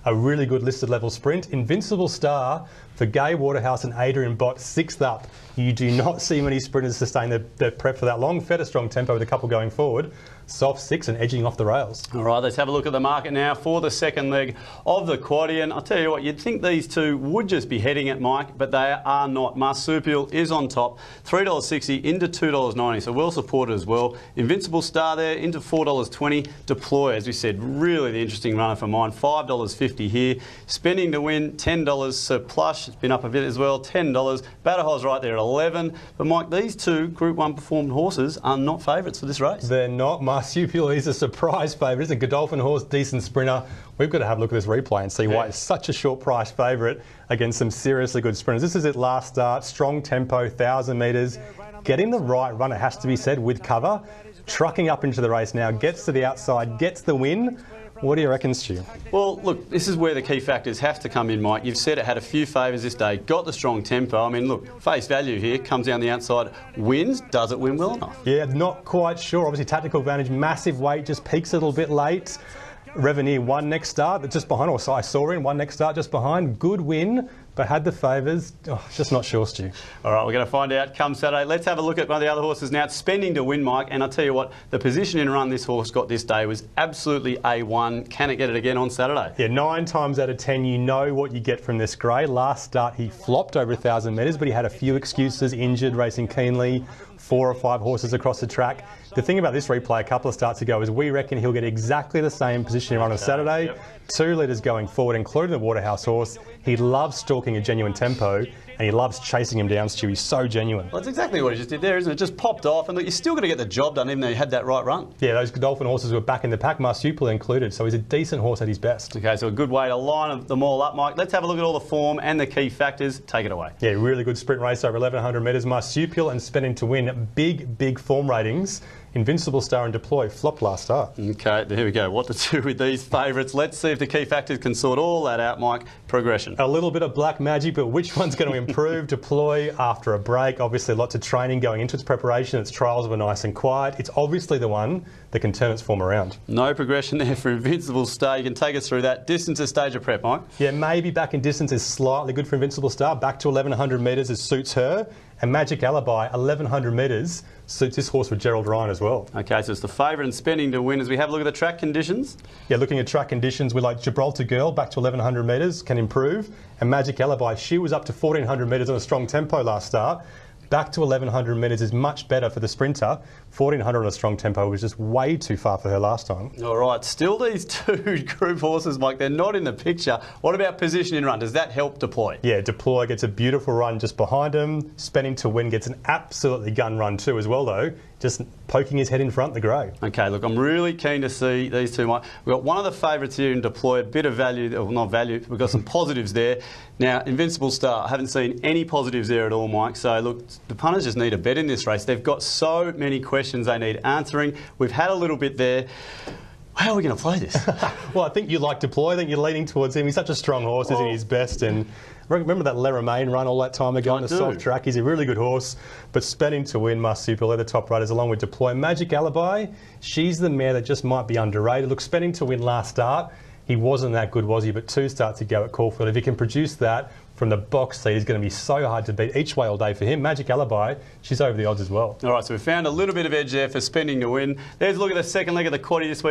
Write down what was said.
a really good listed level sprint. Invincible Star for Gay Waterhouse and Adrian Bott, 6th up. You do not see many sprinters sustain their prep for that long. Fed a strong tempo with a couple going forward. Soft 6 and edging off the rails. All right, let's have a look at the market now for the second leg of the quaddie. And I'll tell you what, you'd think these two would just be heading it, Mike, but they are not. Marsupial is on top, $3.60 into $2.90, so well supported as well. Invincible Star there into $4.20. Deploy, as we said, really the interesting runner for mine, $5.50 here. Spending to win, $10. Sir Plush, it's been up a bit as well, $10. Badajoz right there at $11. But Mike, these two Group 1 performed horses are not favourites for this race. They're not. Marsupial is a surprise favourite. It's a Godolphin horse, decent sprinter. We've got to have a look at this replay and see why it's such a short price favourite against some seriously good sprinters. This is its last start, strong tempo, 1,000 metres. Getting the right run, it has to be said, with cover. Trucking up into the race now, gets to the outside, gets the win. What do you reckon, Stu? Well, look, this is where the key factors have to come in, Mike. You've said it had a few favours this day, got the strong tempo. I mean, look, face value here, comes down the outside, wins. Does it win well enough? Yeah, not quite sure. Obviously, tactical advantage, massive weight, just peaks a little bit late. Revenue, one next start, but just behind. Or I saw in one next start just behind. Good win, but had the favours. Oh, just not sure, Stu. All right, we're going to find out come Saturday. Let's have a look at one of the other horses now. It's Spending to Win, Mike, and I'll tell you what, the position in run this horse got this day was absolutely A1. Can it get it again on Saturday? Yeah, 9 times out of 10, you know what you get from this grey. Last start, he flopped over 1,000 metres, but he had a few excuses, injured, racing keenly, 4 or 5 horses across the track. The thing about this replay a couple of starts ago is we reckon he'll get exactly the same position in run on Saturday. Yep. 2 litres going forward, including the Waterhouse horse. He loves stalking a genuine tempo, and he loves chasing him down, Stu. He's so genuine. Well, that's exactly what he just did there, isn't it? Just popped off, and look, you're still going to get the job done, even though you had that right run. Yeah, those Godolphin horses were back in the pack, Marsupial included, so he's a decent horse at his best. Okay, so a good way to line them all up, Mike. Let's have a look at all the form and the key factors. Take it away. Yeah, really good sprint race over 1,100 metres. Marsupial and Spending to Win, big form ratings. Invincible Star and Deploy flopped last start. Okay, here we go. What to do with these favourites? Let's see if the key factors can sort all that out, Mike. Progression. A little bit of black magic, but which one's going to improve? Deploy after a break. Obviously, lots of training going into its preparation. Its trials were nice and quiet. It's obviously the one that can turn its form around. No progression there for Invincible Star. You can take us through that. Distance at stage of prep, Mike? Yeah, maybe back in distance is slightly good for Invincible Star. Back to 1,100 metres, it suits her. And Magic Alibi, 1,100 metres, suits this horse with Gerald Ryan as well. Okay, so it's the favourite and Spending to Win. As we have a look at the track conditions. Yeah, looking at track conditions, we like Gibraltar Girl, back to 1,100 metres, can improve. And Magic Alibi, she was up to 1,400 metres on a strong tempo last start. Back to 1,100 metres is much better for the sprinter. 1,400 on a strong tempo was just way too far for her last time. All right, still these two group horses, Mike, they're not in the picture. What about position in run? Does that help Deploy? Yeah, Deploy gets a beautiful run just behind him. Spending to Win gets an absolutely gun run too as well, though. Just poking his head in front, the grey. Okay, look, I'm really keen to see these two, Mike. We've got one of the favourites here in Deploy, a bit of value, or not value, we've got some positives there. Now, Invincible Star, I haven't seen any positives there at all, Mike. So, look, the punters just need a bet in this race. They've got so many questions they need answering. We've had a little bit there. How are we going to play this? Well, I think you like Deploy. I think you're leaning towards him. He's such a strong horse, isn't he? His best. And remember that Le Romain run all that time ago on the soft track? He's a really good horse. But Spending to Win, Marsupial, they're the top riders along with Deploy. Magic Alibi, she's the mare that just might be underrated. Look, Spending to Win last start, he wasn't that good, was he? But 2 starts ago at Caulfield. If he can produce that from the box seat, he's going to be so hard to beat each way all day for him. Magic Alibi, she's over the odds as well. All right, so we found a little bit of edge there for Spending to Win. There's a look at the second leg of the quaddie this week.